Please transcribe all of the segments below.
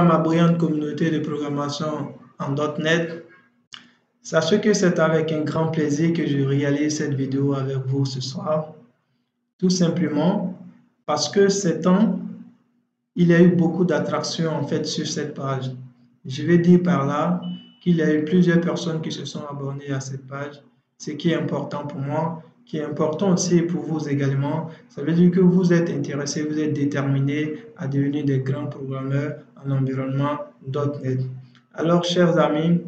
Ma brillante communauté de programmation en .NET, sachez que c'est avec un grand plaisir que je réalise cette vidéo avec vous ce soir. Tout simplement parce que ces temps, il y a eu beaucoup d'attractions en fait sur cette page. Je vais dire par là qu'il y a eu plusieurs personnes qui se sont abonnées à cette page, ce qui est important pour moi, qui est important aussi pour vous également. Ça veut dire que vous êtes intéressés, vous êtes déterminés à devenir des grands programmeurs en environnement .NET. Alors, chers amis,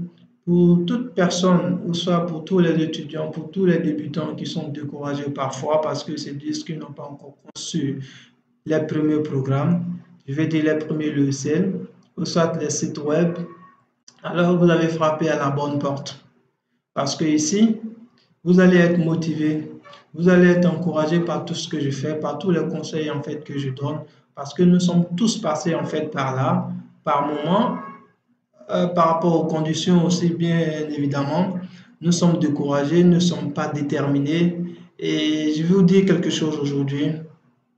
pour toute personne, ou soit pour tous les étudiants, pour tous les débutants qui sont découragés parfois parce que se disent qu'ils n'ont pas encore conçu les premiers programmes, je vais dire les premiers logiciels, ou soit les sites web, alors vous avez frappé à la bonne porte. Parce que ici, vous allez être motivé, vous allez être encouragé par tout ce que je fais, par tous les conseils en fait que je donne, parce que nous sommes tous passés en fait par là, par moments, par rapport aux conditions aussi bien évidemment, nous sommes découragés, nous ne sommes pas déterminés, et je vais vous dire quelque chose aujourd'hui,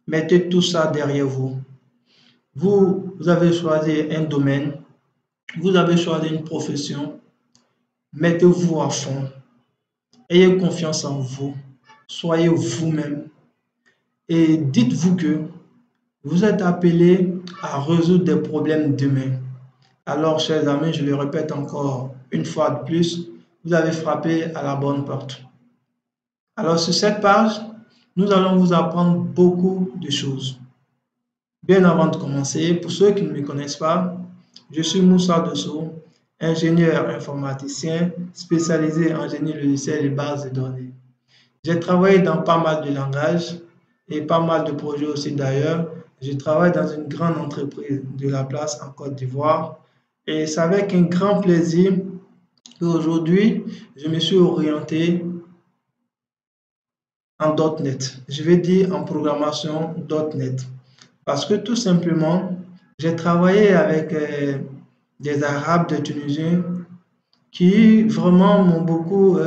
mettez tout ça derrière vous. Vous avez choisi un domaine, vous avez choisi une profession, mettez-vous à fond, ayez confiance en vous, soyez vous-même et dites-vous que vous êtes appelé à résoudre des problèmes demain. Alors, chers amis, je le répète encore une fois de plus, vous avez frappé à la bonne porte. Alors, sur cette page, nous allons vous apprendre beaucoup de choses. Bien avant de commencer, pour ceux qui ne me connaissent pas, je suis Moussa Dosso, ingénieur informaticien spécialisé en génie logiciel et bases de données. J'ai travaillé dans pas mal de langages et pas mal de projets aussi d'ailleurs. Je travaille dans une grande entreprise de la place en Côte d'Ivoire et c'est avec un grand plaisir qu'aujourd'hui, je me suis orienté en .NET. Je vais dire en programmation .NET. Parce que tout simplement, j'ai travaillé avec des Arabes de Tunisie qui vraiment m'ont beaucoup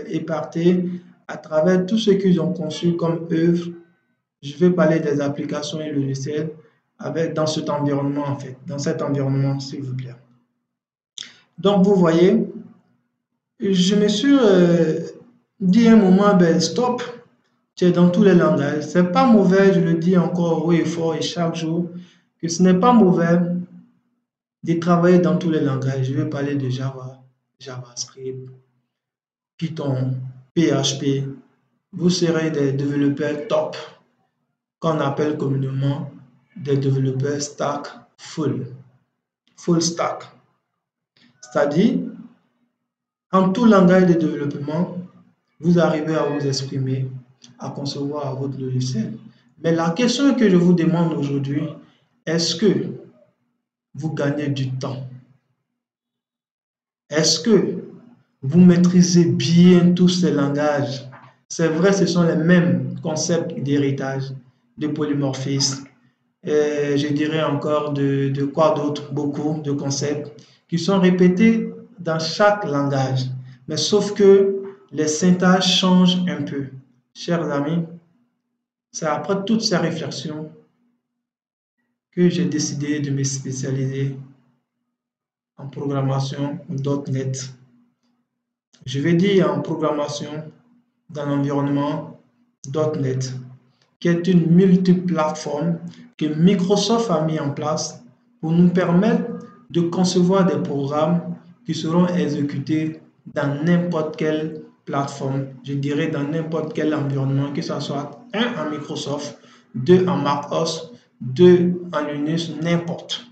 épaté à travers tout ce qu'ils ont conçu comme œuvre. Je vais parler des applications et logiciels dans cet environnement en fait, dans cet environnement s'il vous plaît. Donc vous voyez, je me suis dit un moment, ben stop, tu es dans tous les langages. C'est pas mauvais, je le dis encore haut et fort et chaque jour, que ce n'est pas mauvais de travailler dans tous les langages. Je vais parler de Java, JavaScript, Python, PHP. Vous serez des développeurs top, qu'on appelle communément des développeurs stack full stack. C'est-à-dire, en tout langage de développement, vous arrivez à vous exprimer, à concevoir votre logiciel. Mais la question que je vous demande aujourd'hui, est-ce que vous gagnez du temps? Est-ce que vous maîtrisez bien tous ces langages? C'est vrai, ce sont les mêmes concepts d'héritage, de polymorphisme, et je dirais encore de quoi d'autre, beaucoup de concepts qui sont répétés dans chaque langage. Mais sauf que les syntaxes changent un peu. Chers amis, c'est après toutes ces réflexions que j'ai décidé de me spécialiser en programmation .NET. Je vais dire en programmation dans l'environnement .NET, qui est une multiplateforme que Microsoft a mis en place pour nous permettre de concevoir des programmes qui seront exécutés dans n'importe quelle plateforme, je dirais dans n'importe quel environnement, que ce soit un en Microsoft, deux en MacOS, deux en Linux, n'importe.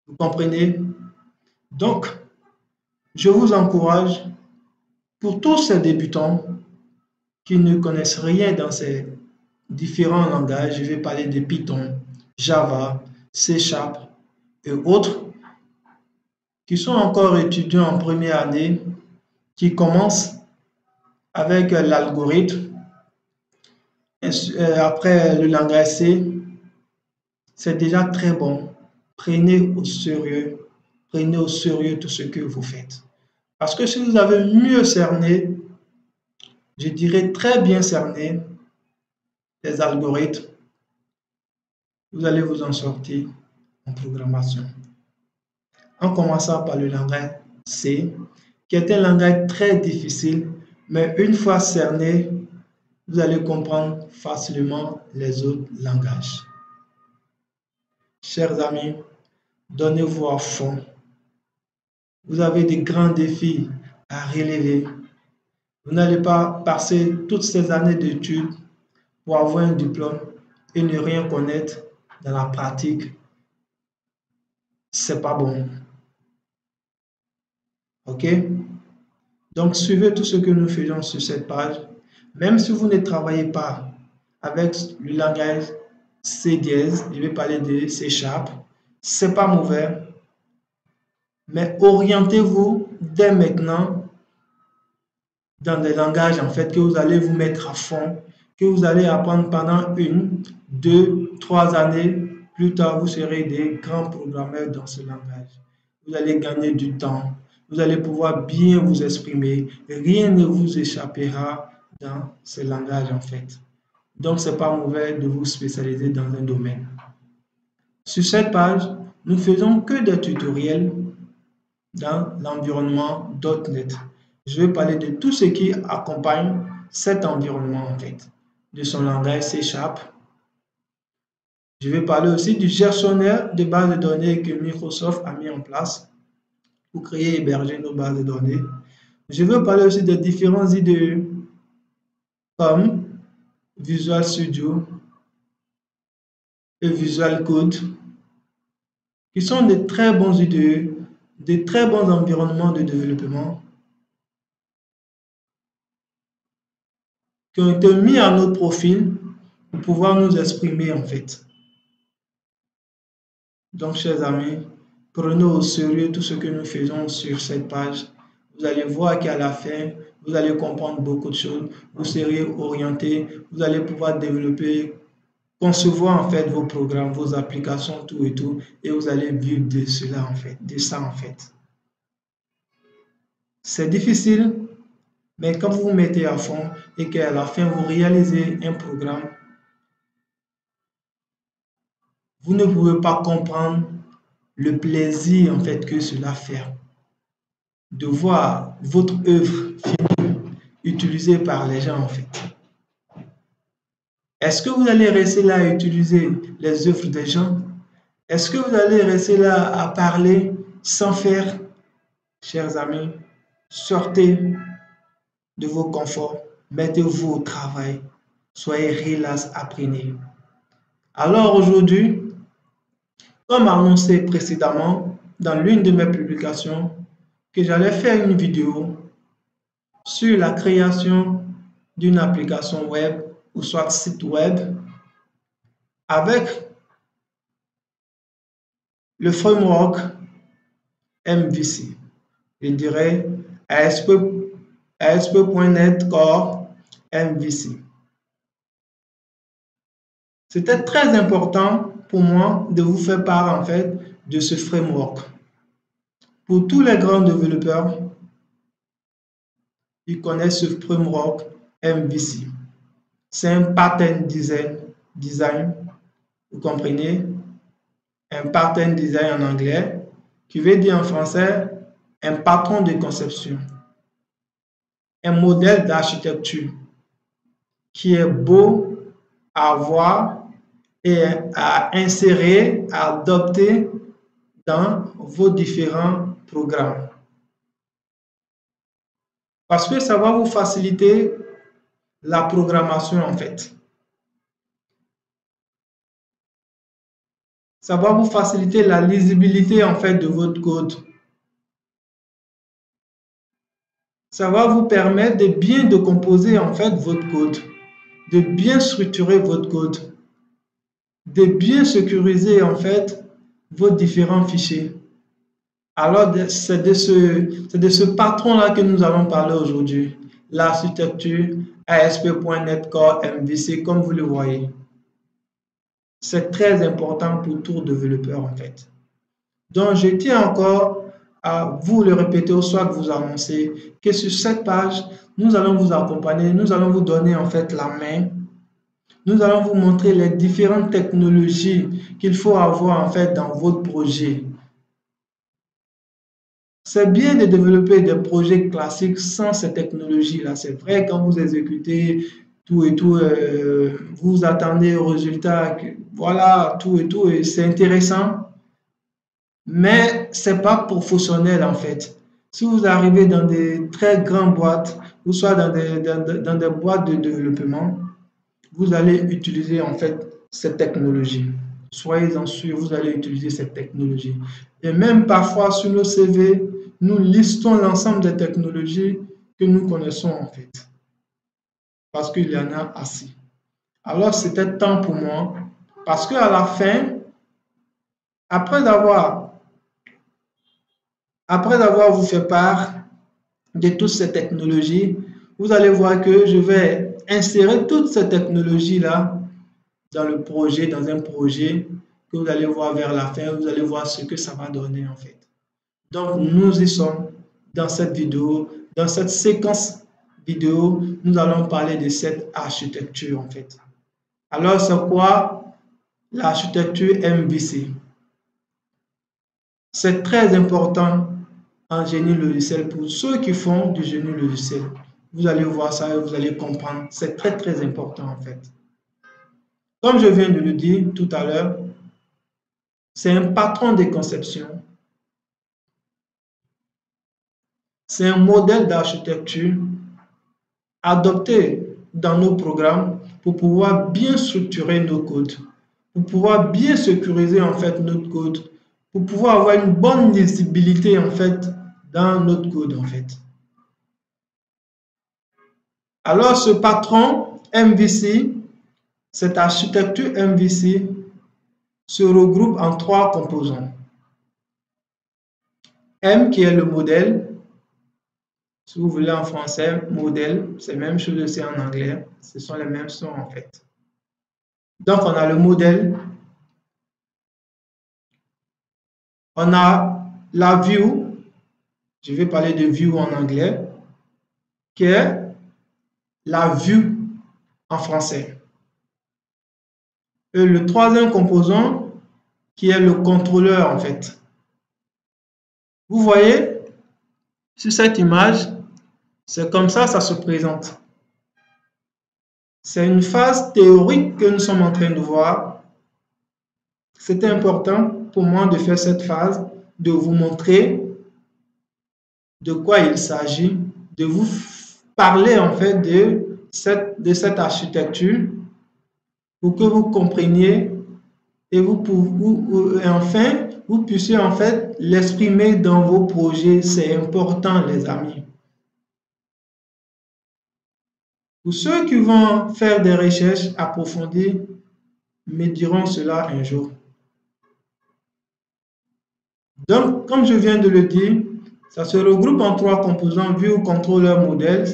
Vous comprenez? Donc, je vous encourage, pour tous ces débutants qui ne connaissent rien dans ces différents langages, je vais parler de Python, Java, C# et autres, qui sont encore étudiants en première année, qui commencent avec l'algorithme, après le langage C, c'est déjà très bon. Prenez au sérieux tout ce que vous faites. Parce que si vous avez mieux cerné, je dirais très bien cerné, les algorithmes, vous allez vous en sortir en programmation. En commençant par le langage C, qui est un langage très difficile, mais une fois cerné, vous allez comprendre facilement les autres langages. Chers amis, donnez-vous à fond. Vous avez des grands défis à relever. Vous n'allez pas passer toutes ces années d'études pour avoir un diplôme et ne rien connaître dans la pratique. C'est pas bon. OK? Donc, suivez tout ce que nous faisons sur cette page. Même si vous ne travaillez pas avec le langage C dièse, je vais parler de C Sharp, c'est pas mauvais, mais orientez-vous dès maintenant dans des langages en fait que vous allez vous mettre à fond, que vous allez apprendre pendant 1, 2, 3 années. Plus tard, vous serez des grands programmeurs dans ce langage. Vous allez gagner du temps. Vous allez pouvoir bien vous exprimer. Rien ne vous échappera dans ce langage en fait. Donc, ce n'est pas mauvais de vous spécialiser dans un domaine. Sur cette page, nous faisons que des tutoriels dans l'environnement .NET. Je vais parler de tout ce qui accompagne cet environnement en fait, de son langage C Sharp. Je vais parler aussi du gestionnaire de bases de données que Microsoft a mis en place pour créer et héberger nos bases de données. Je vais parler aussi des différents IDE comme Visual Studio et Visual Code, qui sont de très bons IDE, de très bons environnements de développement qui ont été mis à notre profil pour pouvoir nous exprimer en fait. Donc, chers amis, prenez au sérieux tout ce que nous faisons sur cette page. Vous allez voir qu'à la fin, vous allez comprendre beaucoup de choses. Vous serez orienté, vous allez pouvoir développer, concevoir en fait vos programmes, vos applications, tout et tout, et vous allez vivre de cela en fait, de ça en fait. C'est difficile, mais quand vous vous mettez à fond et qu'à la fin vous réalisez un programme, vous ne pouvez pas comprendre le plaisir en fait que cela fait de voir votre œuvre finie utilisée par les gens en fait. Est-ce que vous allez rester là à utiliser les œuvres des gens? Est-ce que vous allez rester là à parler sans faire? Chers amis, sortez de vos conforts, mettez-vous au travail, soyez relax, apprenez. Alors aujourd'hui, comme annoncé précédemment dans l'une de mes publications, que j'allais faire une vidéo sur la création d'une application web ou soit site web avec le framework MVC. Je dirais ASP.NET Core MVC. C'était très important pour moi de vous faire part en fait de ce framework. Pour tous les grands développeurs, ils connaissent ce framework MVC. C'est un pattern design, vous comprenez? Un pattern design en anglais, qui veut dire en français un patron de conception, un modèle d'architecture qui est beau à voir et à insérer, à adopter dans vos différents programmes. Parce que ça va vous faciliter la programmation en fait. Ça va vous faciliter la lisibilité en fait de votre code. Ça va vous permettre de bien décomposer en fait votre code, de bien structurer votre code, de bien sécuriser en fait vos différents fichiers. Alors c'est de ce patron-là que nous allons parler aujourd'hui, l'architecture ASP.NET Core MVC, comme vous le voyez. C'est très important pour tout développeur en fait. Donc je tiens encore à vous le répéter ou soit vous annoncer que sur cette page, nous allons vous accompagner, nous allons vous donner en fait la main, nous allons vous montrer les différentes technologies qu'il faut avoir en fait dans votre projet. C'est bien de développer des projets classiques sans ces technologies-là. C'est vrai, quand vous exécutez tout et tout, vous attendez au résultat, voilà, tout et tout, et c'est intéressant, mais c'est pas professionnel en fait. Si vous arrivez dans des très grandes boîtes, ou soit dans des boîtes de développement, vous allez utiliser en fait cette technologie. Soyez-en sûrs, vous allez utiliser cette technologie. Et même parfois sur nos CV, nous listons l'ensemble des technologies que nous connaissons en fait. Parce qu'il y en a assez. Alors c'était temps pour moi, parce qu'à la fin, après avoir vous fait part de toutes ces technologies, vous allez voir que je vais insérer toutes ces technologies-là dans le projet, dans un projet que vous allez voir vers la fin, vous allez voir ce que ça va donner en fait. Donc nous y sommes dans cette vidéo, dans cette séquence vidéo, nous allons parler de cette architecture en fait. Alors c'est quoi l'architecture MVC? C'est très important en génie logiciel pour ceux qui font du génie logiciel. Vous allez voir ça et vous allez comprendre. C'est très important en fait. Comme je viens de le dire tout à l'heure, c'est un patron de conception. C'est un modèle d'architecture adopté dans nos programmes pour pouvoir bien structurer nos codes, pour pouvoir bien sécuriser en fait notre code, pour pouvoir avoir une bonne lisibilité en fait dans notre code en fait. Alors ce patron MVC, cette architecture MVC se regroupe en 3 composants. M qui est le modèle. Si vous voulez en français, modèle, c'est la même chose aussi en anglais. Ce sont les mêmes sons en fait. Donc on a le modèle. On a la view. Je vais parler de view en anglais. Qui est la vue en français. Et le 3e composant qui est le contrôleur en fait. Vous voyez, sur cette image, c'est comme ça se présente. C'est une phase théorique que nous sommes en train de voir. C'était important pour moi de faire cette phase, de vous montrer de quoi il s'agit, de vous parler en fait de cette architecture pour que vous compreniez et enfin vous puissiez en fait l'exprimer dans vos projets. C'est important les amis. Pour ceux qui vont faire des recherches approfondies, me diront cela un jour. Donc, comme je viens de le dire, ça se regroupe en 3 composants: view, controller, modèle,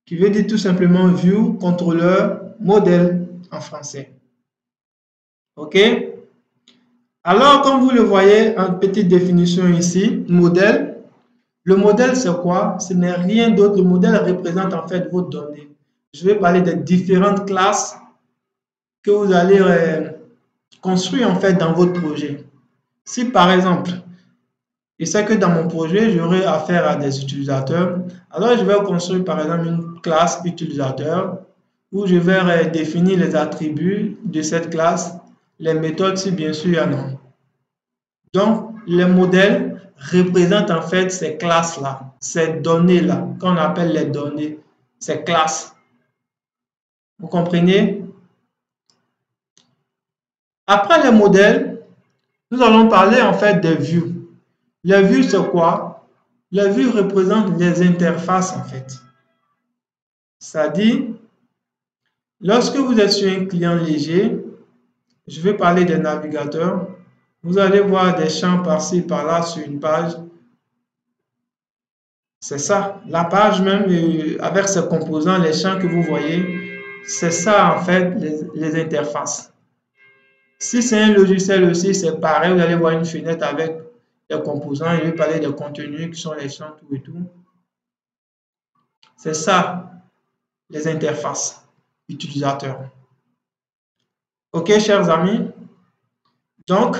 qui veut dire tout simplement view, controller, modèle en français. OK? Alors, comme vous le voyez, en petite définition ici, modèle. Le modèle, c'est quoi? Ce n'est rien d'autre. Le modèle représente en fait vos données. Je vais parler des différentes classes que vous allez construire en fait dans votre projet. Si par exemple, je sais que dans mon projet, j'aurai affaire à des utilisateurs, alors je vais construire par exemple une classe utilisateur où je vais définir les attributs de cette classe, les méthodes si bien sûr il y en a. Donc, les modèles représentent en fait ces classes-là, ces données-là, qu'on appelle les données, ces classes. Vous comprenez? Après les modèles, nous allons parler en fait des vues. Les vues, c'est quoi? Les vues représentent les interfaces en fait. C'est-à-dire, lorsque vous êtes sur un client léger, je vais parler des navigateurs, vous allez voir des champs par-ci, par-là sur une page. C'est ça, la page même avec ses composants, les champs que vous voyez, c'est ça en fait les interfaces. Si c'est un logiciel aussi, c'est pareil, vous allez voir une fenêtre avec les composants, je vais parler des contenus qui sont les champs, tout et tout. C'est ça, les interfaces utilisateurs. Ok, chers amis? Donc,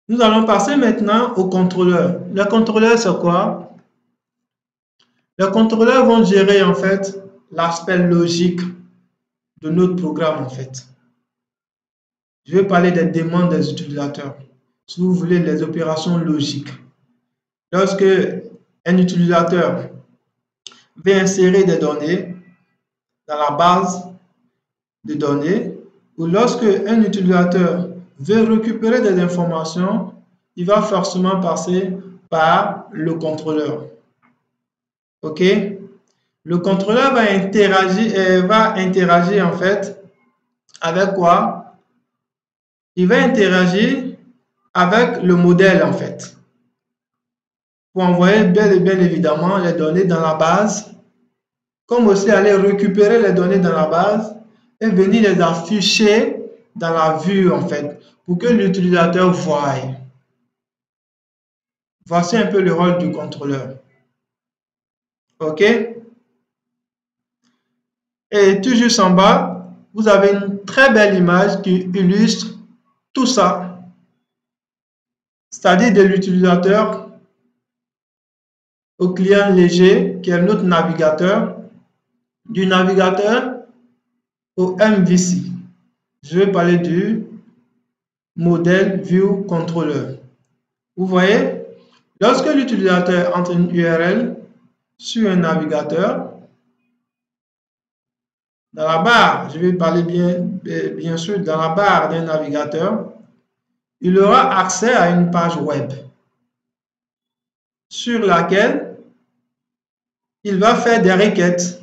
nous allons passer maintenant au contrôleur. Le contrôleur, c'est quoi? Les contrôleurs vont gérer en fait l'aspect logique de notre programme en fait. Je vais parler des demandes des utilisateurs. Si vous voulez, les opérations logiques. Lorsque un utilisateur veut insérer des données dans la base de données, ou lorsque un utilisateur veut récupérer des informations, il va forcément passer par le contrôleur. Ok? Le contrôleur va interagir en fait avec quoi? Il va interagir avec le modèle en fait, pour envoyer bien évidemment les données dans la base, comme aussi aller récupérer les données dans la base et venir les afficher dans la vue en fait, pour que l'utilisateur voie. Voici un peu le rôle du contrôleur. Ok? Et tout juste en bas, vous avez une très belle image qui illustre tout ça. C'est-à-dire de l'utilisateur au client léger, qui est notre navigateur, du navigateur au MVC. Je vais parler du modèle View Controller. Vous voyez, lorsque l'utilisateur entre une URL sur un navigateur, dans la barre, je vais parler bien sûr, dans la barre d'un navigateur, il aura accès à une page web sur laquelle il va faire des requêtes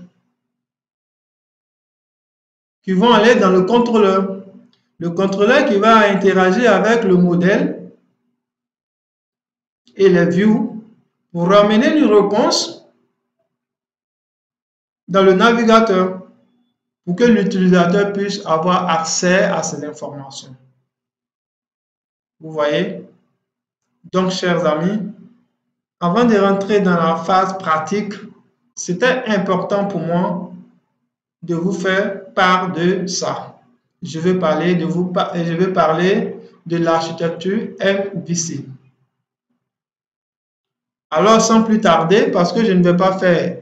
qui vont aller dans le contrôleur. Le contrôleur qui va interagir avec le modèle et les views pour ramener une réponse dans le navigateur pour que l'utilisateur puisse avoir accès à ces informations. Vous voyez? Donc, chers amis, avant de rentrer dans la phase pratique, c'était important pour moi de vous faire part de ça. Je vais parler de l'architecture MVC. Alors, sans plus tarder, parce que je ne vais pas faire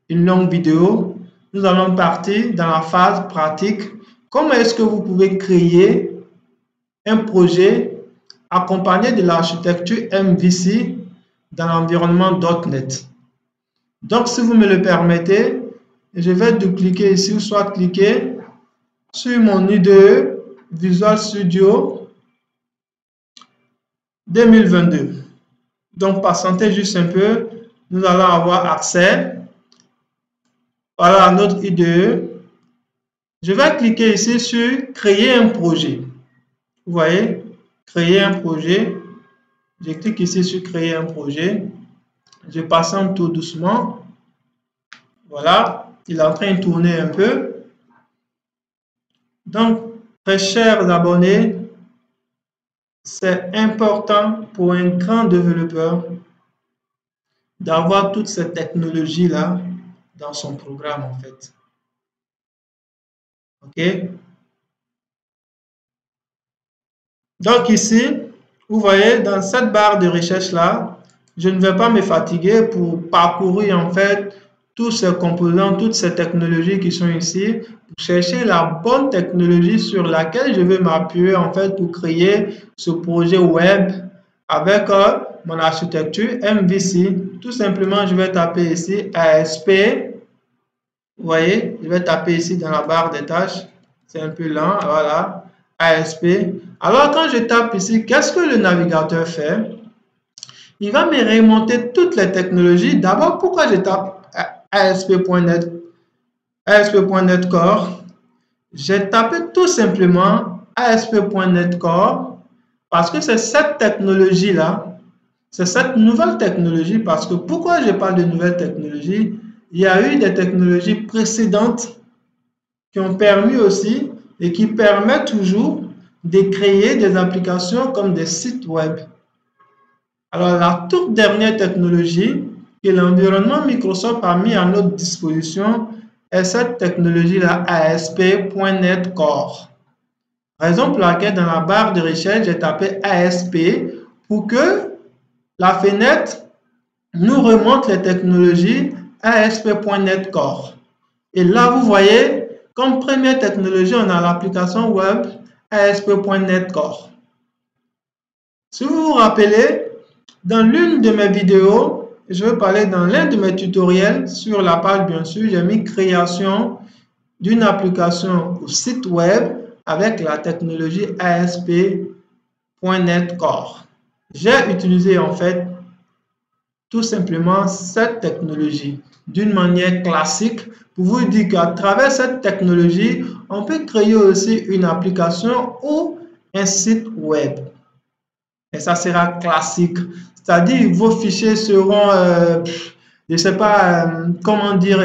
une longue vidéo, nous allons partir dans la phase pratique. Comment est-ce que vous pouvez créer un projet accompagné de l'architecture MVC dans l'environnement .NET? Donc, si vous me le permettez, je vais cliquer ici, ou soit cliquer sur mon IDE Visual Studio 2022. Donc, patientez juste un peu, nous allons avoir accès à notre IDE. Je vais cliquer ici sur créer un projet. Vous voyez, créer un projet. Je clique ici sur créer un projet. Je patiente tout doucement. Voilà, il est en train de tourner un peu. Donc, très chers abonnés, c'est important pour un grand développeur d'avoir toutes ces technologies-là dans son programme, en fait. OK? Donc ici, vous voyez, dans cette barre de recherche-là, je ne vais pas me fatiguer pour parcourir, en fait, tous ces composants, toutes ces technologies qui sont ici, pour chercher la bonne technologie sur laquelle je vais m'appuyer, en fait, pour créer ce projet web avec mon architecture MVC. Tout simplement, je vais taper ici ASP. Vous voyez, je vais taper ici dans la barre des tâches. C'est un peu lent, voilà. ASP. Alors, quand je tape ici, qu'est-ce que le navigateur fait? Il va me remonter toutes les technologies. D'abord, pourquoi je tape ASP.NET Core? J'ai tapé tout simplement ASP.NET Core parce que c'est cette technologie-là, c'est cette nouvelle technologie, parce que pourquoi je parle de nouvelle technologie? Il y a eu des technologies précédentes qui ont permis aussi et qui permettent toujours de créer des applications comme des sites web. Alors, la toute dernière technologie que l'environnement Microsoft a mis à notre disposition est cette technologie-là, ASP.NET Core. Raison pour laquelle dans la barre de recherche, j'ai tapé ASP pour que la fenêtre nous remonte les technologies ASP.NET Core. Et là, vous voyez, comme première technologie, on a l'application web ASP.NET Core. Si vous vous rappelez, dans l'une de mes vidéos, je vais parler dans l'un de mes tutoriels sur la page, bien sûr, j'ai mis création d'une application ou site web avec la technologie ASP.NET Core. J'ai utilisé en fait tout simplement cette technologie d'une manière classique pour vous dire qu'à travers cette technologie, on peut créer aussi une application ou un site web. Et ça sera classique. C'est-à-dire vos fichiers seront, je ne sais pas comment dire,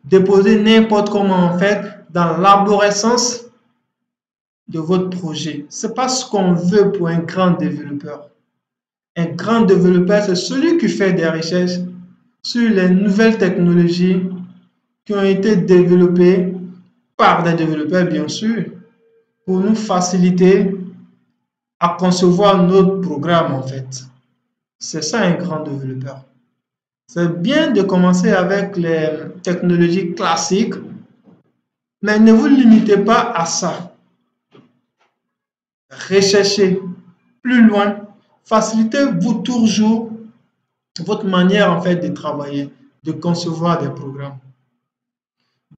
déposés n'importe comment en fait dans l'arborescence de votre projet. Ce n'est pas ce qu'on veut pour un grand développeur. Un grand développeur, c'est celui qui fait des recherches sur les nouvelles technologies qui ont été développées par des développeurs, bien sûr, pour nous faciliter à concevoir notre programme, en fait. C'est ça un grand développeur. C'est bien de commencer avec les technologies classiques, mais ne vous limitez pas à ça. Recherchez plus loin. Facilitez-vous toujours votre manière en fait de travailler, de concevoir des programmes.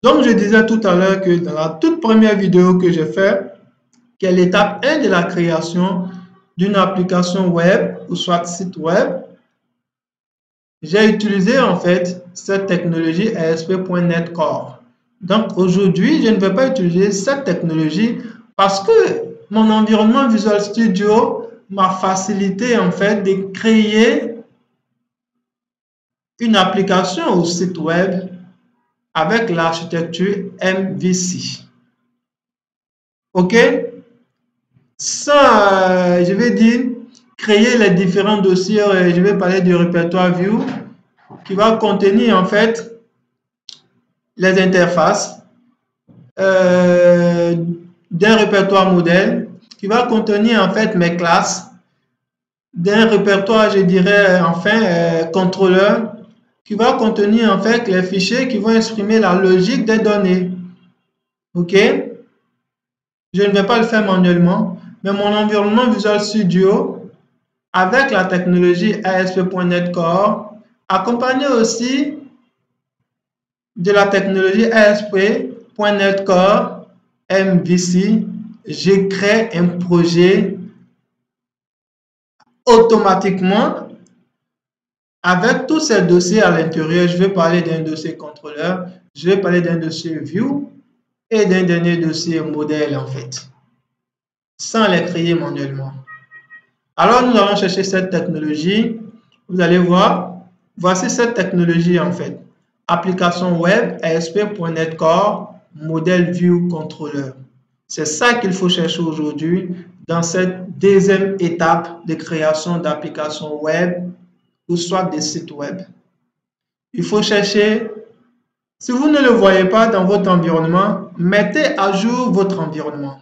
Donc, je disais tout à l'heure que dans la toute première vidéo que j'ai faite, qui est l'étape 1 de la création d'une application web ou soit site web, j'ai utilisé en fait cette technologie ASP.NET Core. Donc, aujourd'hui, je ne vais pas utiliser cette technologie parce que mon environnement Visual Studio m'a facilité en fait de créer une application ou site web avec l'architecture MVC. OK? Ça, je vais dire, créer les différents dossiers. Je vais parler du répertoire View qui va contenir en fait les interfaces d'un répertoire modèle qui va contenir en fait mes classes, d'un répertoire, je dirais, enfin, contrôleur, qui va contenir en fait les fichiers qui vont exprimer la logique des données. OK? Je ne vais pas le faire manuellement, mais mon environnement Visual Studio, avec la technologie ASP.NET Core, accompagné aussi de la technologie ASP.NET Core MVC, je crée un projet automatiquement avec tous ces dossiers à l'intérieur. Je vais parler d'un dossier contrôleur, je vais parler d'un dossier view et d'un dernier dossier modèle en fait, sans les créer manuellement. Alors nous allons chercher cette technologie. Vous allez voir, voici cette technologie en fait. Application web ASP.NET Core modèle view controller. C'est ça qu'il faut chercher aujourd'hui dans cette deuxième étape de création d'applications web ou soit des sites web. Il faut chercher, si vous ne le voyez pas dans votre environnement, mettez à jour votre environnement.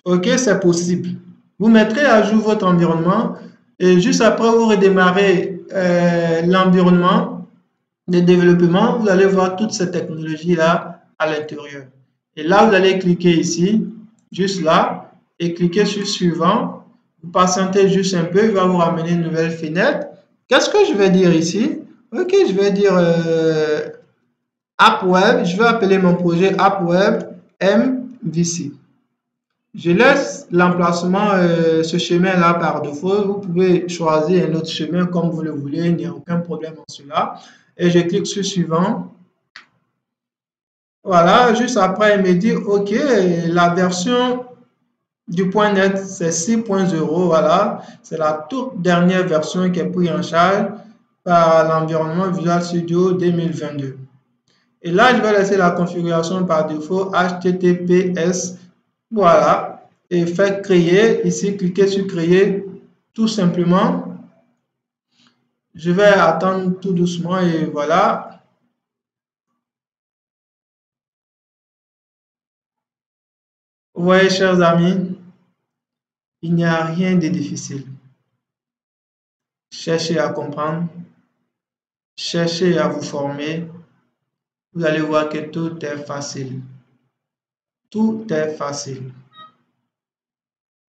OK, c'est possible. Vous mettrez à jour votre environnement et juste après vous redémarrez l'environnement de développement, vous allez voir toutes ces technologies-là à l'intérieur. Et là, vous allez cliquer ici, juste là, et cliquer sur suivant. Vous patientez juste un peu, il va vous ramener une nouvelle fenêtre. Qu'est-ce que je vais dire ici? OK, je vais dire App Web. Je vais appeler mon projet App Web MVC. Je laisse l'emplacement, ce chemin-là par défaut. Vous pouvez choisir un autre chemin comme vous le voulez, il n'y a aucun problème en cela. Et je clique sur suivant. Voilà, juste après, il me dit OK, la version du .NET, c'est 6.0. Voilà, c'est la toute dernière version qui est prise en charge par l'environnement Visual Studio 2022. Et là, je vais laisser la configuration par défaut HTTPS. Voilà, et faire créer. Ici, cliquez sur créer tout simplement. Je vais attendre tout doucement et voilà. Vous voyez, chers amis, il n'y a rien de difficile. Cherchez à comprendre, cherchez à vous former. Vous allez voir que tout est facile. Tout est facile.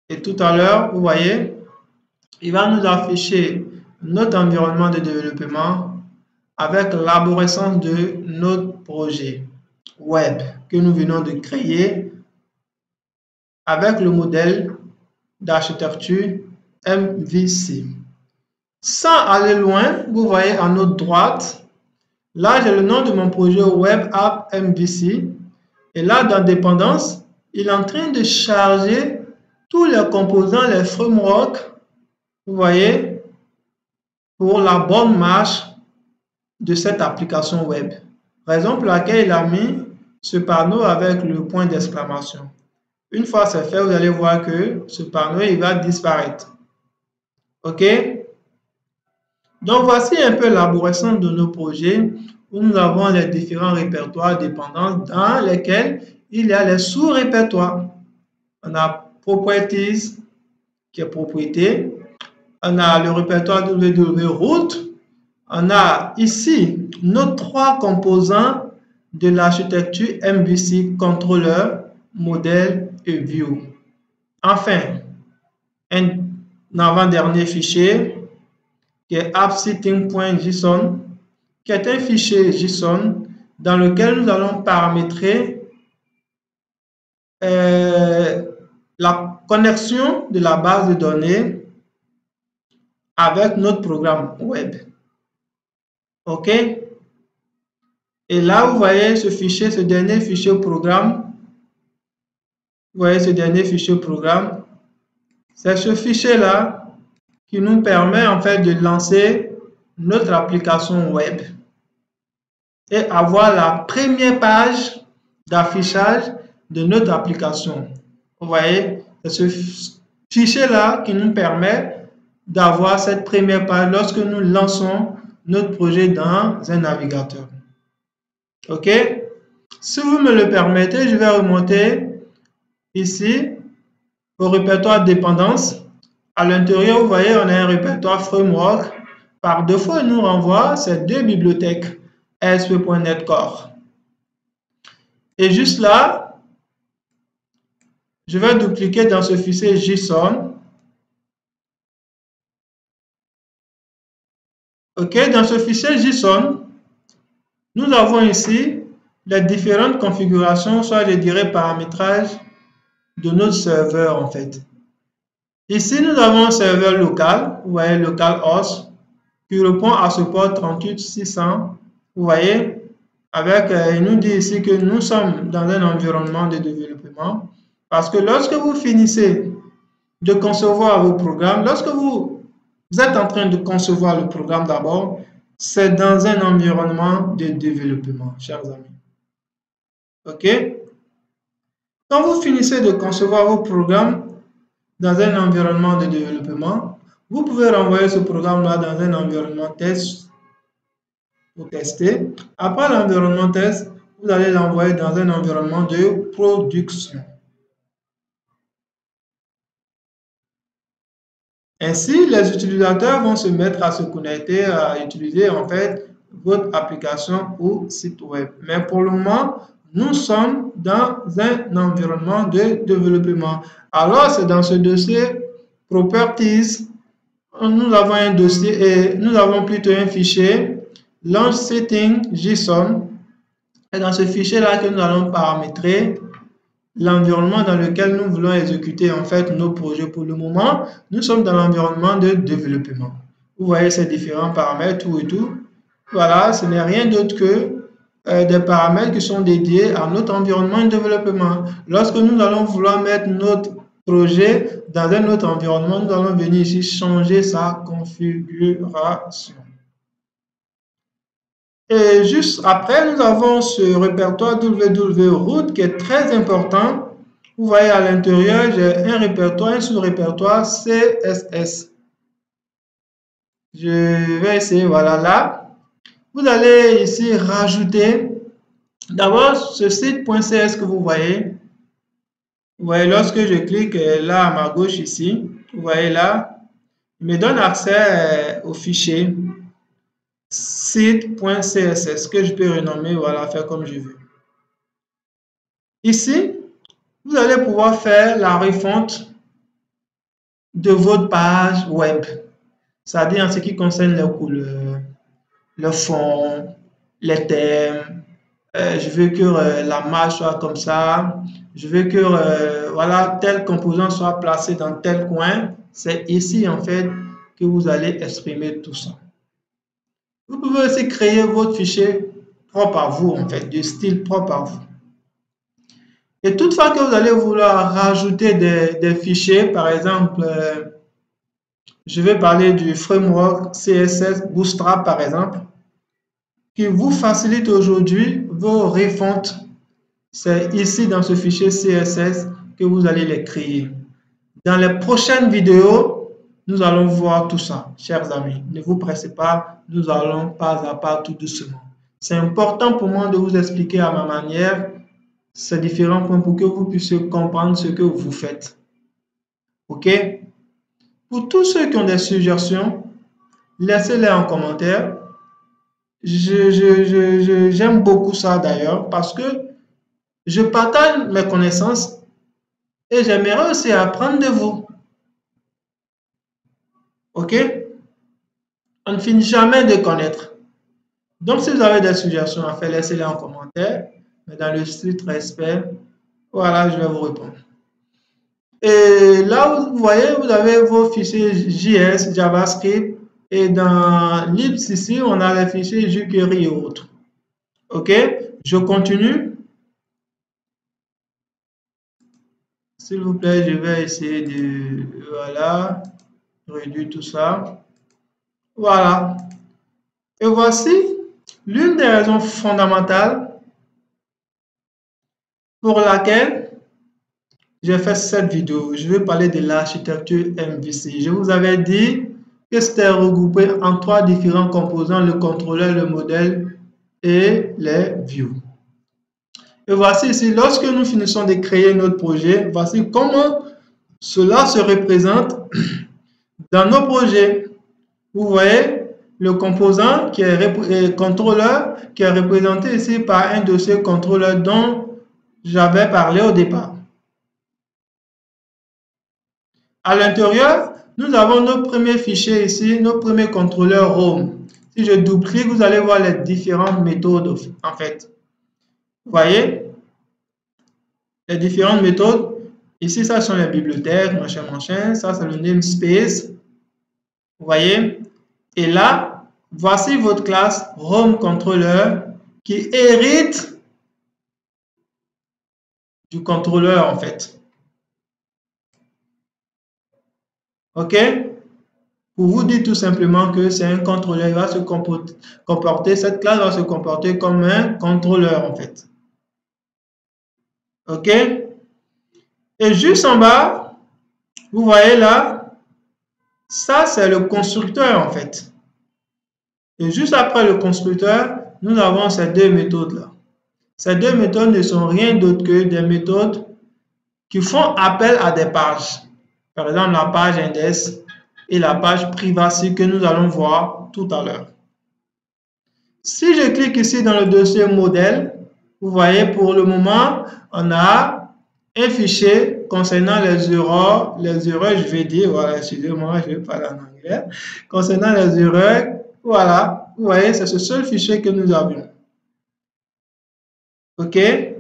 Et tout à l'heure, vous voyez, il va nous afficher notre environnement de développement avec l'arborescence de notre projet web que nous venons de créer avec le modèle d'architecture MVC. Sans aller loin, vous voyez à notre droite, là j'ai le nom de mon projet web app MVC et là dans dépendance, il est en train de charger tous les composants, les frameworks, vous voyez, pour la bonne marche de cette application web. Raison pour laquelle il a mis ce panneau avec le point d'exclamation. Une fois c'est fait, vous allez voir que ce panneau il va disparaître. OK? Donc voici un peu l'arborescence de nos projets où nous avons les différents répertoires dépendants dans lesquels il y a les sous-répertoires. On a Properties qui est propriété. On a le répertoire www.route. On a ici nos trois composants de l'architecture MVC, contrôleur, modèle et view. Enfin, un avant-dernier fichier qui est appsetting.json, qui est un fichier JSON dans lequel nous allons paramétrer la connexion de la base de données avec notre programme web. OK? Et là, vous voyez ce fichier, ce dernier fichier programme. Vous voyez ce dernier fichier programme. C'est ce fichier-là qui nous permet en fait de lancer notre application web et avoir la première page d'affichage de notre application. Vous voyez, c'est ce fichier-là qui nous permet d'avoir cette première page lorsque nous lançons notre projet dans un navigateur. OK? Si vous me le permettez, je vais remonter ici au répertoire dépendance. À l'intérieur, vous voyez, on a un répertoire framework. Par défaut, il nous renvoie ces deux bibliothèques, ASP.NET Core. Et juste là, je vais dupliquer dans ce fichier JSON. OK, dans ce fichier JSON, nous avons ici les différentes configurations, soit je dirais paramétrage de notre serveur en fait. Ici, nous avons un serveur local, vous voyez, localhost, qui répond à ce port 38600, vous voyez, avec, il nous dit ici que nous sommes dans un environnement de développement, parce que lorsque vous finissez de concevoir vos programmes, lorsque vous êtes en train de concevoir le programme d'abord, c'est dans un environnement de développement, chers amis. OK? Quand vous finissez de concevoir vos programmes dans un environnement de développement, vous pouvez renvoyer ce programme-là dans un environnement test pour tester. Après l'environnement test, vous allez l'envoyer dans un environnement de production. Ainsi, les utilisateurs vont se mettre à se connecter, à utiliser en fait votre application ou site web. Mais pour le moment, nous sommes dans un environnement de développement. Alors, c'est dans ce dossier Properties, nous avons un dossier et nous avons plutôt un fichier Launch Setting JSON. Et dans ce fichier-là que nous allons paramétrer l'environnement dans lequel nous voulons exécuter en fait nos projets. Pour le moment, nous sommes dans l'environnement de développement. Vous voyez ces différents paramètres, tout et tout. Voilà, ce n'est rien d'autre que des paramètres qui sont dédiés à notre environnement de développement. Lorsque nous allons vouloir mettre notre projet dans un autre environnement, nous allons venir ici changer sa configuration. Et juste après, nous avons ce répertoire www.route qui est très important. Vous voyez à l'intérieur, j'ai un répertoire, un sous-répertoire CSS. Je vais essayer, voilà là. Vous allez ici rajouter d'abord ce site.cs que vous voyez. Vous voyez, lorsque je clique là à ma gauche ici, vous voyez là, il me donne accès au fichier site.css que je peux renommer, voilà, faire comme je veux. Ici, vous allez pouvoir faire la refonte de votre page web, c'est-à-dire en ce qui concerne les couleurs, le fond, les thèmes. Je veux que la marge soit comme ça. Je veux que voilà, tel composant soit placé dans tel coin. C'est ici en fait que vous allez exprimer tout ça. Vous pouvez aussi créer votre fichier propre à vous en fait, du style propre à vous. Et toutefois que vous allez vouloir rajouter des fichiers, par exemple, je vais parler du framework CSS Bootstrap par exemple, qui vous facilite aujourd'hui vos refontes. C'est ici dans ce fichier CSS que vous allez les créer. Dans les prochaines vidéos, nous allons voir tout ça, chers amis. Ne vous pressez pas, nous allons pas à pas, tout doucement. C'est important pour moi de vous expliquer à ma manière ces différents points pour que vous puissiez comprendre ce que vous faites. OK? Pour tous ceux qui ont des suggestions, laissez-les en commentaire. J'aime beaucoup ça d'ailleurs parce que je partage mes connaissances et j'aimerais aussi apprendre de vous. OK? On ne finit jamais de connaître. Donc, si vous avez des suggestions à faire, laissez-les en commentaire. Mais dans le strict respect, voilà, je vais vous répondre. Et là, vous voyez, vous avez vos fichiers JS, JavaScript. Et dans Libs, ici, on a les fichiers jQuery et autres. OK? Je continue. S'il vous plaît, je vais essayer de, voilà, réduire tout ça. Voilà. Et voici l'une des raisons fondamentales pour laquelle j'ai fait cette vidéo. Je vais parler de l'architecture MVC. Je vous avais dit que c'était regroupé en 3 différents composants, le contrôleur, le modèle et les views. Et voici ici, lorsque nous finissons de créer notre projet, voici comment cela se représente dans nos projets. Vous voyez le composant qui est contrôleur, qui est représenté ici par un dossier contrôleur dont j'avais parlé au départ. À l'intérieur, nous avons nos premiers fichiers ici, nos premiers contrôleurs Home. Si je double-clique, vous allez voir les différentes méthodes en fait. Vous voyez les différentes méthodes. Ici, ça sont les bibliothèques, machin. Ça, c'est le namespace. Vous voyez? Et là, voici votre classe Home Controller qui hérite du contrôleur en fait. OK? Pour vous dire tout simplement que c'est un contrôleur, il va se comporter, cette classe va se comporter comme un contrôleur en fait. OK? Et juste en bas, vous voyez là, ça c'est le constructeur en fait. Et juste après le constructeur, nous avons ces deux méthodes là. Ces deux méthodes ne sont rien d'autre que des méthodes qui font appel à des pages. Par exemple, la page index et la page privacy que nous allons voir tout à l'heure. Si je clique ici dans le dossier modèle, vous voyez pour le moment, on a un fichier concernant les erreurs, je vais dire, voilà, excusez-moi, je vais parler en anglais, concernant les erreurs, voilà, vous voyez, c'est ce seul fichier que nous avions. OK? Et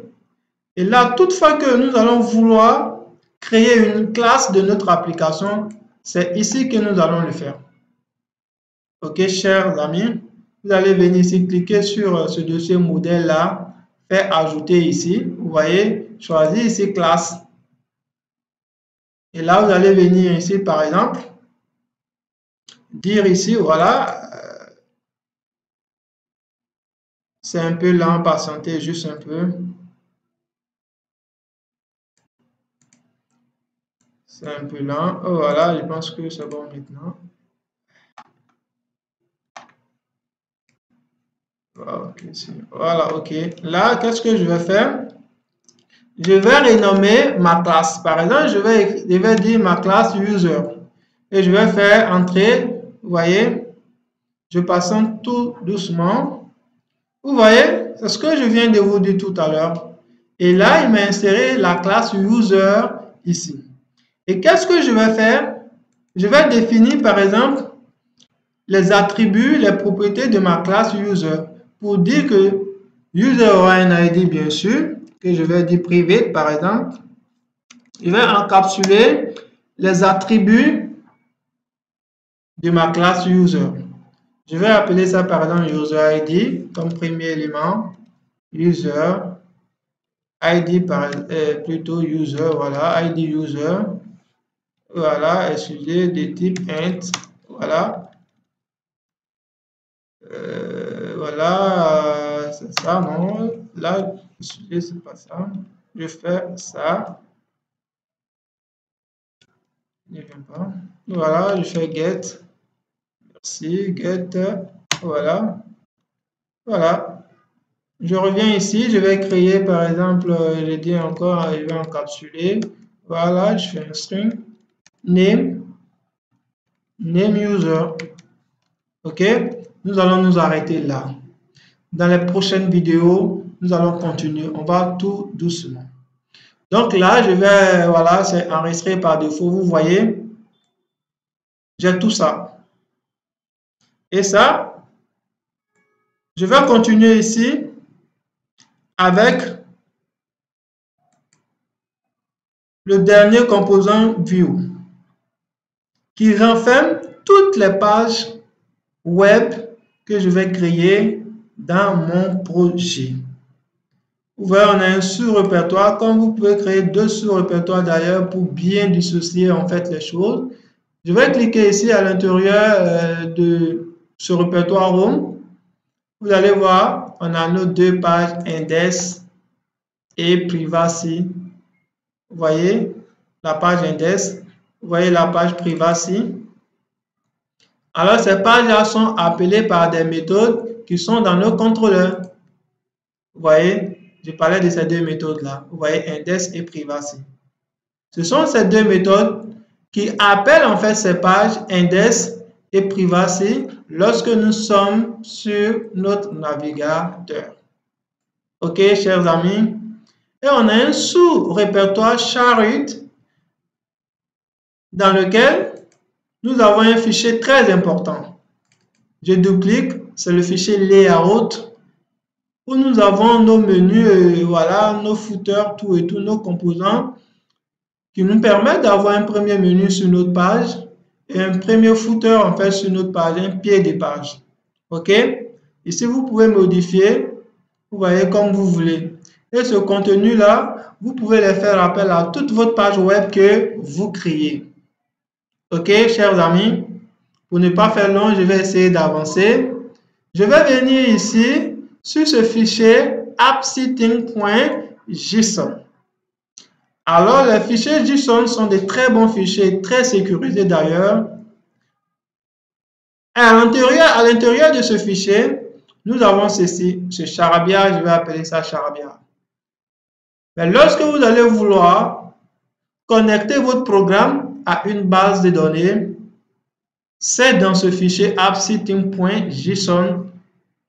là, toutefois que nous allons vouloir créer une classe de notre application, c'est ici que nous allons le faire. OK, chers amis, vous allez venir ici, cliquer sur ce dossier modèle là, faire ajouter ici, vous voyez, choisir ici classe. Et là, vous allez venir ici, par exemple, dire ici, voilà, c'est un peu lent, patientez juste un peu. C'est un peu lent. Oh, voilà, je pense que c'est bon maintenant. Okay, voilà, ok. Là, qu'est-ce que je vais faire? je vais renommer ma classe. Par exemple, je vais dire ma classe user. Et je vais faire entrer, vous voyez, je passe tout doucement. Vous voyez, c'est ce que je viens de vous dire tout à l'heure. Et là, il m'a inséré la classe user ici. Et qu'est-ce que je vais faire? Je vais définir, par exemple, les attributs, les propriétés de ma classe user. Pour dire que user aura un ID, bien sûr, que je vais dire privé, par exemple. Je vais encapsuler les attributs de ma classe user. Je vais appeler ça, par exemple, user ID comme premier élément. User ID plutôt user, voilà, ID user, voilà, sujet de type int, voilà, voilà, c'est ça, non, là, le sujet, c'est pas ça, je fais ça, ne vient pas, voilà, je fais get, merci, get, voilà, voilà. Je reviens ici, je vais créer par exemple, je dis encore, je vais encapsuler. Voilà, je fais un string. Name user. Ok, nous allons nous arrêter là. Dans les prochaines vidéos, nous allons continuer. On va tout doucement. Donc là, je vais, voilà, c'est enregistré par défaut. Vous voyez, j'ai tout ça. Et ça, je vais continuer ici avec le dernier composant view qui renferme toutes les pages web que je vais créer dans mon projet. Vous voyez, on a un sous-répertoire. Comme vous pouvez créer deux sous-répertoires d'ailleurs pour bien dissocier en fait les choses. Je vais cliquer ici à l'intérieur de ce répertoire Home. Vous allez voir, on a nos deux pages Index et Privacy. Vous voyez la page Index, vous voyez la page Privacy. Alors, ces pages-là sont appelées par des méthodes qui sont dans nos contrôleurs. Vous voyez, je parlais de ces deux méthodes-là. Vous voyez, Index et Privacy. Ce sont ces deux méthodes qui appellent en fait ces pages Index et Privacy lorsque nous sommes sur notre navigateur. Ok, chers amis. Et on a un sous-répertoire Chariot dans lequel nous avons un fichier très important. Je double-clique, c'est le fichier layout où nous avons nos menus, voilà, nos footers, tout et tout, nos composants qui nous permettent d'avoir un premier menu sur notre page et un premier footer en fait sur notre page, un pied de page. Ok? Ici, vous pouvez modifier, vous voyez, comme vous voulez. Et ce contenu-là, vous pouvez les faire appel à toute votre page web que vous créez. Ok, chers amis, pour ne pas faire long, je vais essayer d'avancer. Je vais venir ici sur ce fichier appsettings.json. Alors, les fichiers JSON sont des très bons fichiers, très sécurisés d'ailleurs. À l'intérieur de ce fichier, nous avons ceci, ce charabia, je vais appeler ça charabia. Mais lorsque vous allez vouloir connecter votre programme à une base de données, c'est dans ce fichier appsettings.json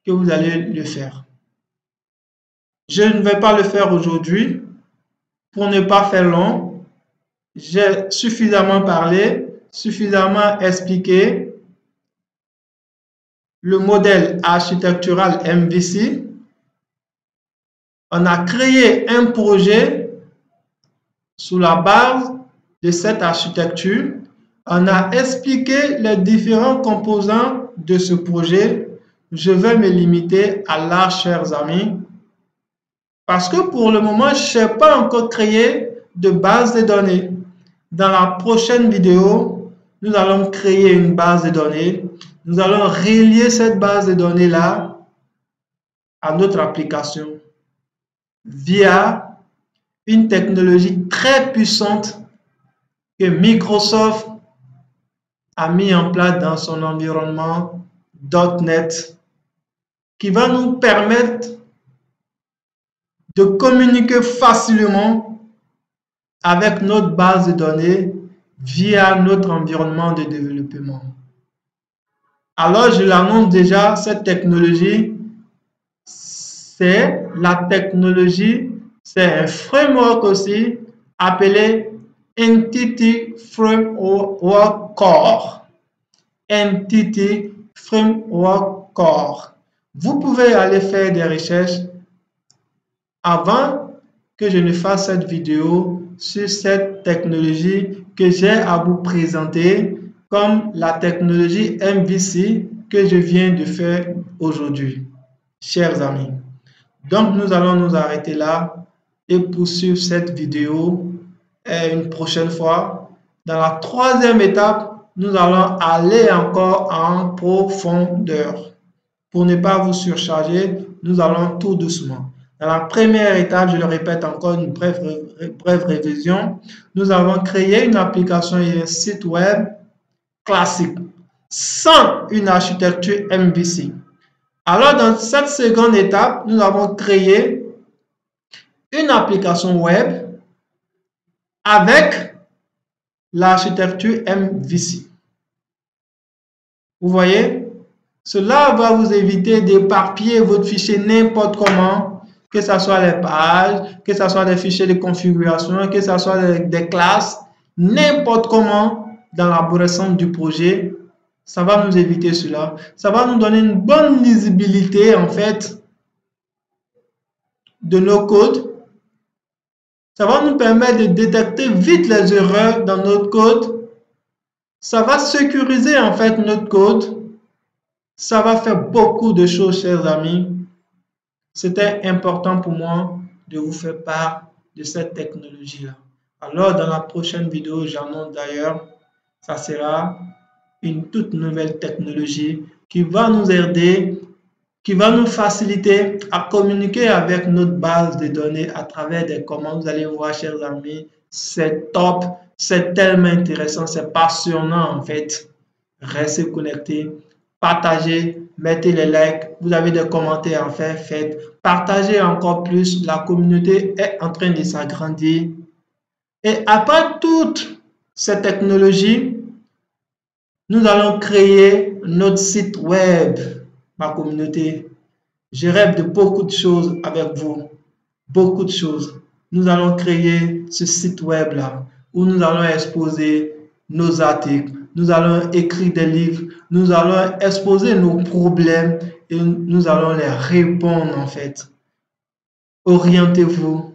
que vous allez le faire. Je ne vais pas le faire aujourd'hui pour ne pas faire long. J'ai suffisamment parlé, suffisamment expliqué le modèle architectural MVC. On a créé un projet sous la base de cette architecture. On a expliqué les différents composants de ce projet. Je vais me limiter à là, chers amis, parce que pour le moment, je n'ai pas encore créé de base de données. Dans la prochaine vidéo, nous allons créer une base de données. Nous allons relier cette base de données-là à notre application via une technologie très puissante que Microsoft a mis en place dans son environnement .NET qui va nous permettre de communiquer facilement avec notre base de données via notre environnement de développement. Alors, je l'annonce déjà, cette technologie, c'est un framework aussi appelé Entity Framework Core. Entity Framework Core. Vous pouvez aller faire des recherches avant que je ne fasse cette vidéo sur cette technologie que j'ai à vous présenter comme la technologie MVC que je viens de faire aujourd'hui, chers amis. Donc, nous allons nous arrêter là et poursuivre cette vidéo une prochaine fois. Dans la troisième étape, nous allons aller encore en profondeur. Pour ne pas vous surcharger, nous allons tout doucement. Dans la première étape, je le répète encore, une brève révision, nous avons créé une application et un site web classique sans une architecture MVC. Alors, dans cette seconde étape, nous avons créé une application web avec l'architecture MVC. Vous voyez, cela va vous éviter d'éparpiller votre fichier n'importe comment, que ce soit les pages, que ce soit des fichiers de configuration, que ce soit des classes, n'importe comment dans l'élaboration du projet. Ça va nous éviter cela. Ça va nous donner une bonne lisibilité en fait de nos codes. Ça va nous permettre de détecter vite les erreurs dans notre code. Ça va sécuriser en fait notre code. Ça va faire beaucoup de choses, chers amis. C'était important pour moi de vous faire part de cette technologie-là. Alors, dans la prochaine vidéo, j'annonce d'ailleurs, ça sera une toute nouvelle technologie qui va nous aider, qui va nous faciliter à communiquer avec notre base de données à travers des commandes. Vous allez voir, chers amis, c'est top, c'est tellement intéressant, c'est passionnant en fait. Restez connectés, partagez, mettez les likes, vous avez des commentaires à faire, faites. Partagez encore plus, la communauté est en train de s'agrandir. Et après toutes ces technologies, nous allons créer notre site web, ma communauté. Je rêve de beaucoup de choses avec vous, beaucoup de choses. Nous allons créer ce site web-là où nous allons exposer nos articles, nous allons écrire des livres, nous allons exposer nos problèmes et nous allons les répondre en fait. Orientez-vous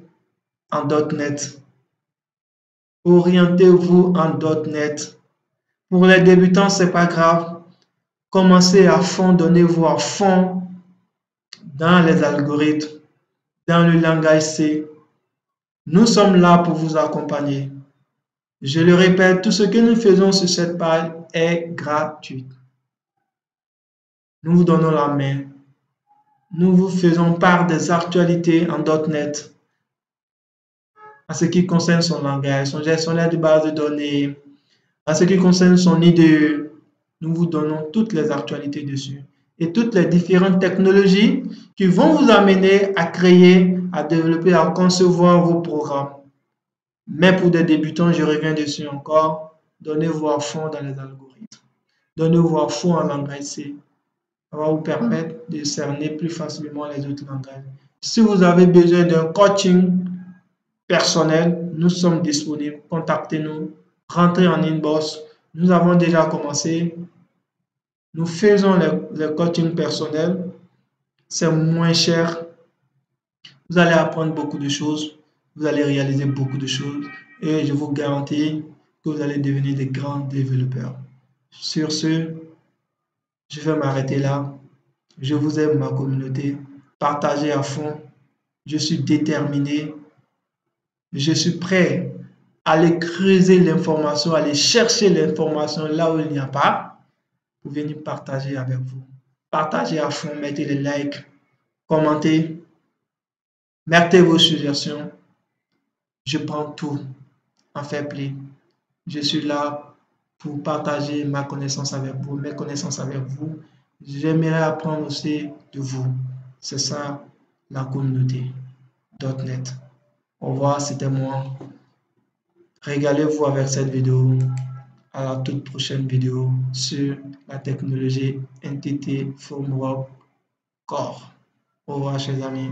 en .NET. Orientez-vous en .NET. Pour les débutants, c'est pas grave. Commencez à fond, donnez-vous à fond dans les algorithmes, dans le langage C. Nous sommes là pour vous accompagner. Je le répète, tout ce que nous faisons sur cette page est gratuit. Nous vous donnons la main. Nous vous faisons part des actualités en .NET en ce qui concerne son langage, son gestionnaire de base de données, en ce qui concerne son IDE. Nous vous donnons toutes les actualités dessus et toutes les différentes technologies qui vont vous amener à créer, à développer, à concevoir vos programmes. Mais pour des débutants, je reviens dessus encore, donnez-vous à fond dans les algorithmes. Donnez-vous à fond en langage C. Ça va vous permettre de cerner plus facilement les autres langages. Si vous avez besoin d'un coaching personnel, nous sommes disponibles. Contactez-nous, rentrez en inbox. Nous avons déjà commencé. Nous faisons les coachings personnels. C'est moins cher. Vous allez apprendre beaucoup de choses. Vous allez réaliser beaucoup de choses. Et je vous garantis que vous allez devenir des grands développeurs. Sur ce, je vais m'arrêter là. Je vous aime, ma communauté. Partagez à fond. Je suis déterminé. Je suis prêt à aller creuser l'information, aller chercher l'information là où il n'y a pas, pour venir partager avec vous. Partagez à fond, mettez les likes, commentez, mettez vos suggestions. Je prends tout en fair play. Je suis là pour partager ma connaissance avec vous, mes connaissances avec vous. J'aimerais apprendre aussi de vous. C'est ça la communauté. .NET. Au revoir, c'était moi. Régalez-vous avec cette vidéo. À la toute prochaine vidéo sur la technologie Entity Framework Core. Au revoir, chers amis.